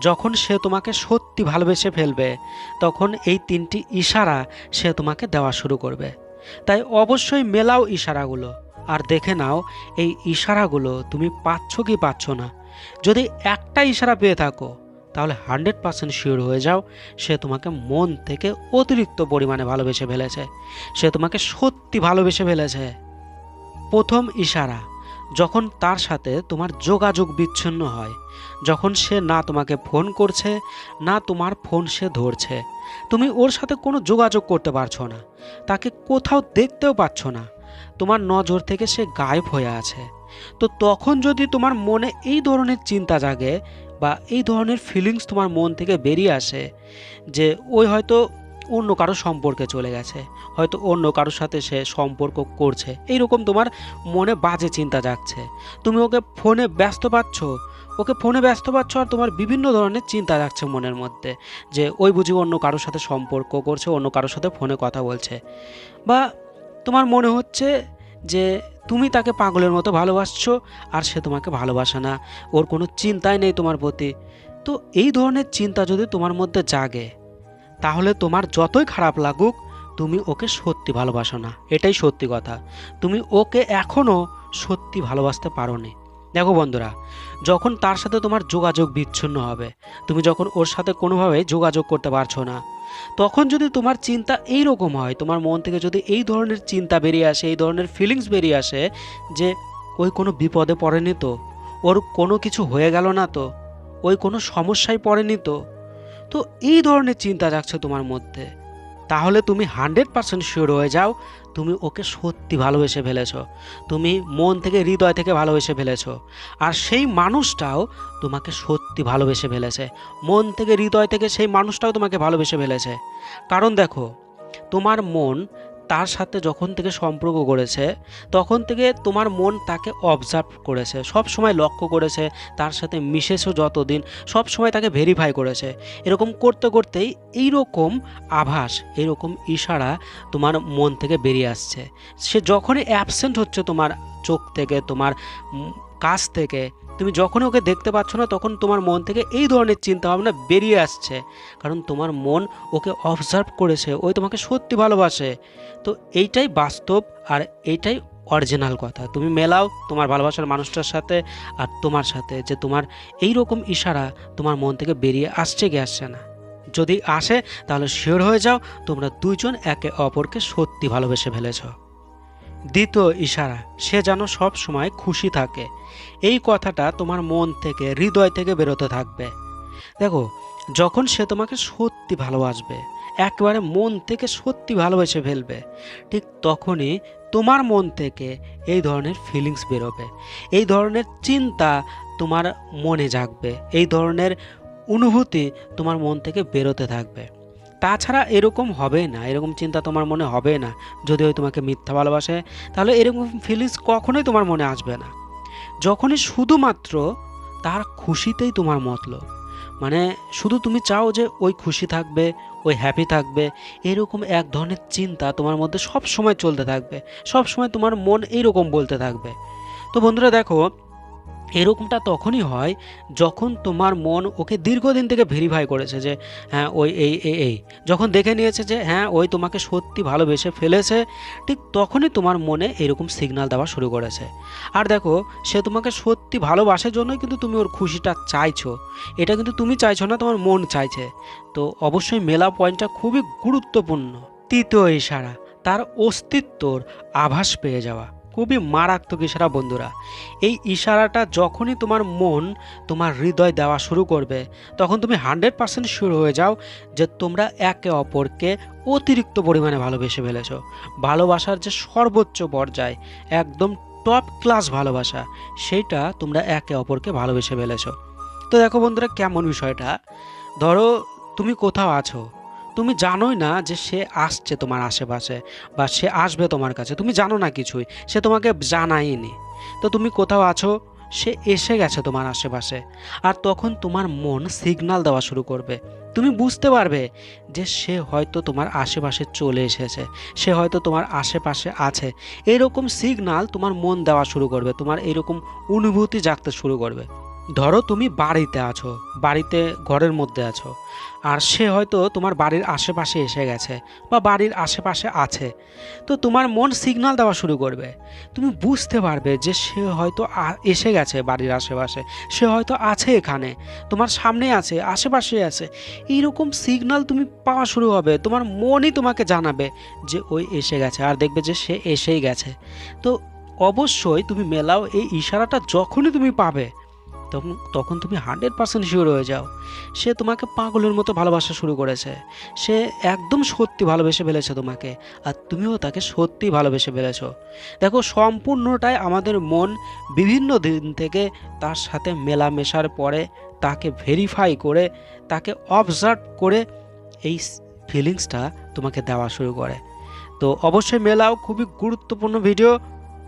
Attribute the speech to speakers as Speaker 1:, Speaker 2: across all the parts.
Speaker 1: যখন সে তোমাকে সত্যি ভালোবেসে ফেলবে তখন এই 3টি ইশারা সে তোমাকে দেওয়া শুরু করবে। তাই অবশ্যই মেলাও ইশারাগুলো আর দেখে নাও এই ইশারাগুলো তুমি পাচ্ছ কি পাচ্ছ না। যদি একটা ইশারা পেয়ে থাকো তাহলে 100% শিওর হয়ে যাও সে তোমাকে মন থেকে অতিরিক্ত পরিমাণে ভালোবেসে ফেলেছে, সে তোমাকে সত্যি ভালোবেসে ফেলেছে। প্রথম ইশারা, যখন তার সাথে তোমার যোগাযোগ বিচ্ছিন্ন হয়, যখন সে না তোমাকে ফোন করছে না তোমার ফোন সে ধরছে, তুমি ওর সাথে কোনো যোগাযোগ করতে পারছো না, তাকে কোথাও দেখতেও পাচ্ছ না, তোমার নজর থেকে সে গায়েব হয়ে আছে। তো তখন যদি তোমার মনে এই ধরনের চিন্তা জাগে বা এই ধরনের ফিলিংস তোমার মন থেকে বেরিয়ে আসে যে ওই হয়তো অন্য কারো সম্পর্কে চলে গেছে, হয়তো অন্য কারোর সাথে সে সম্পর্ক করছে, এইরকম তোমার মনে বাজে চিন্তা জাগছে, তুমি ওকে ফোনে ব্যস্ত পাচ্ছ, আর তোমার বিভিন্ন ধরনের চিন্তা জাগছে মনের মধ্যে যে ওই বুঝি অন্য কারোর সাথে সম্পর্ক করছে, অন্য কারোর সাথে ফোনে কথা বলছে, বা তোমার মনে হচ্ছে যে তুমি তাকে পাগলের মতো ভালোবাসছো আর সে তোমাকে ভালোবাসে না, ওর কোনো চিন্তাই নেই তোমার প্রতি। তো এই ধরনের চিন্তা যদি তোমার মধ্যে জাগে তাহলে তোমার যতই খারাপ লাগুক তুমি ওকে সত্যি ভালোবাসো না, এটাই সত্যি কথা। তুমি ওকে এখনও সত্যি ভালোবাসতে পারোনি। দেখো বন্ধুরা, যখন তার সাথে তোমার যোগাযোগ বিচ্ছিন্ন হবে, তুমি যখন ওর সাথে কোনোভাবে যোগাযোগ করতে পারছো না, তখন যদি তোমার চিন্তা এই রকম হয়, তোমার মন থেকে যদি এই ধরনের চিন্তা বেরিয়ে আসে, এই ধরনের ফিলিংস বেরিয়ে আসে যে ওই কোনো বিপদে পড়েনি তো, ওর কোনো কিছু হয়ে গেল না তো, ওই কোনো সমস্যায় পড়েনি তো, তো এই ধরনের চিন্তা জাগছে তোমার মধ্যে, তাহলে তুমি 100% শিওর হয়ে যাও তুমি ওকে সত্যি ভালোবেসে ফেলেছো, তুমি মন থেকে হৃদয় থেকে ভালোবেসে ফেলেছো। আর সেই মানুষটাও তোমাকে সত্যি ভালোবেসে ফেলেছে, মন থেকে হৃদয় থেকে সেই মানুষটাও তোমাকে ভালোবেসে ফেলেছে। কারণ দেখো, তোমার মন তার সাথে যখন থেকে সম্পর্ক করেছে তখন থেকে তোমার মন তাকে অবজার্ভ করেছে, সব সময় লক্ষ্য করেছে, তার সাথে মিশেছো যতদিন সব সময় তাকে ভেরিফাই করেছে। এরকম করতে করতেই এইরকম আভাস, এইরকম ইশারা তোমার মন থেকে বেরিয়ে আসছে। সে যখনই অ্যাবসেন্ট হচ্ছে তোমার চোখ থেকে, তোমার কাছ থেকে, তুমি যখনই ওকে দেখতে পাচ্ছ না তখন তোমার মন থেকে এই ধরনের চিন্তাভাবনা বেরিয়ে আসছে, কারণ তোমার মন ওকে অবজার্ভ করেছে, ওই তোমাকে সত্যি ভালোবাসে। তো এইটাই বাস্তব আর এইটাই অরিজিনাল কথা। তুমি মেলাও তোমার ভালোবাসার মানুষটার সাথে আর তোমার সাথে, যে তোমার এই রকম ইশারা তোমার মন থেকে বেরিয়ে আসছে কি আসছে না। যদি আসে তাহলে শিওর হয়ে যাও তোমরা দুইজন একে অপরকে সত্যি ভালোবেসে ফেলেছ। দ্বিতীয় ইশারা, সে যেন সব সময় খুশি থাকে। এই কথাটা তোমার মন থেকে হৃদয় থেকে বেরোতে থাকবে। দেখো, যখন সে তোমাকে সত্যি ভালোবাসবে, একেবারে মন থেকে সত্যি ভালোবেসে ফেলবে, ঠিক তখনই তোমার মন থেকে এই ধরনের ফিলিংস বেরোবে, এই ধরনের চিন্তা তোমার মনে জাগবে, এই ধরনের অনুভূতি তোমার মন থেকে বেরোতে থাকবে। তাছাড়া এরকম হবে না, এরকম চিন্তা তোমার মনে হবে না। যদি ওই তোমাকে মিথ্যা ভালোবাসে তাহলে এরকম ফিলিংস কখনোই তোমার মনে আসবে না। যখনই শুধুমাত্র তার খুশিতেই তোমার মতলব, মানে শুধু তুমি চাও যে ওই খুশি থাকবে, ওই হ্যাপি থাকবে, এরকম এক ধরনের চিন্তা তোমার মধ্যে সব সময় চলতে থাকবে, সব সময় তোমার মন এইরকম বলতে থাকবে। তো বন্ধুরা দেখো, এরকমটা তখনই হয় যখন তোমার মন ওকে দীর্ঘদিন থেকে ভেরিফাই করেছে যে হ্যাঁ ওই এই যখন দেখে নিয়েছে যে হ্যাঁ ওই তোমাকে সত্যি ভালোবেসে ফেলেছে, ঠিক তখনই তোমার মনে এরকম সিগন্যাল দেওয়া শুরু করেছে। আর দেখো, সে তোমাকে সত্যি ভালোবাসার জন্যই কিন্তু তুমি ওর খুশিটা চাইছো, এটা কিন্তু তুমি চাইছো না, তোমার মন চাইছে। তো অবশ্যই মেলা পয়েন্টটা খুবই গুরুত্বপূর্ণ। তৃতীয় ইশারা, তার অস্তিত্বর আভাস পেয়ে যাওয়া। খুবই মারাত্মক ইশারা বন্ধুরা। এই ইশারাটা যখনই তোমার মন তোমার হৃদয় দেওয়া শুরু করবে তখন তুমি 100% শিওর হয়ে যাও যে তোমরা একে অপরকে অতিরিক্ত পরিমাণে ভালোবেসে ফেলেছো। ভালোবাসার যে সর্বোচ্চ পর্যায়, একদম টপ ক্লাস ভালোবাসা, সেইটা তোমরা একে অপরকে ভালোবেসে ফেলেছো। তো দেখো বন্ধুরা, কেমন বিষয়টা, ধরো তুমি কোথাও আছো, তুমি জানোই না যে সে আসছে তোমার আশেপাশে বা সে আসবে তোমার কাছে, তুমি জানো না কিছুই, সে তোমাকে জানায়নি। তো তুমি কোথাও আছো, সে এসে গেছে তোমার আশেপাশে, আর তখন তোমার মন সিগন্যাল দেওয়া শুরু করবে। তুমি বুঝতে পারবে যে সে হয়তো তোমার আশেপাশে চলে এসেছে, সে হয়তো তোমার আশেপাশে আছে, এরকম সিগন্যাল তোমার মন দেওয়া শুরু করবে, তোমার এরকম অনুভূতি জাগতে শুরু করবে। ধরো তুমি বাড়িতে আছো, বাড়িতে ঘরের মধ্যে আছো, আর সে হয়তো তোমার বাড়ির আশেপাশে এসে গেছে বা বাড়ির আশেপাশে আছে। তো তোমার মন সিগন্যাল দেওয়া শুরু করবে, তুমি বুঝতে পারবে যে সে হয়তো এসে গেছে বাড়ির আশেপাশে, সে হয়তো আছে এখানে, তোমার সামনে আছে, আশেপাশে আছে। এইরকম সিগন্যাল তুমি পাওয়া শুরু হবে, তোমার মনই তোমাকে জানাবে যে ওই এসে গেছে, আর দেখবে যে সে এসেই গেছে। তো অবশ্যই তুমি মেলাও এই ইশারাটা যখনই তুমি পাবে, তখন তখন তুমি 100% শিওর হয়ে যাও সে তোমাকে পাগলের মতো ভালোবাসা শুরু করেছে, সে একদম সত্যি ভালোবেসে ফেলেছে তোমাকে, আর তুমিও তাকে সত্যি ভালোবেসে ফেলেছো। দেখো, সম্পূর্ণটাই আমাদের মন বিভিন্ন দিন থেকে তার সাথে মেলামেশার পরে, তাকে ভেরিফাই করে, তাকে অবজার্ভ করে এই ফিলিংসটা তোমাকে দেওয়া শুরু করে। তো অবশ্যই মেলাও, খুবই গুরুত্বপূর্ণ ভিডিও।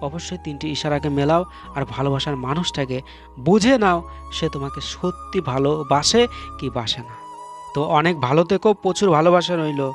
Speaker 1: অবশ্যই 3টি ইশারাকে মেলাও আর ভালোবাসার মানুষটাকে বুঝে নাও সে তোমাকে সত্যি ভালোবাসে কি বাসে না। তো অনেক ভালো থেকো, প্রচুর ভালোবাসা রইলো।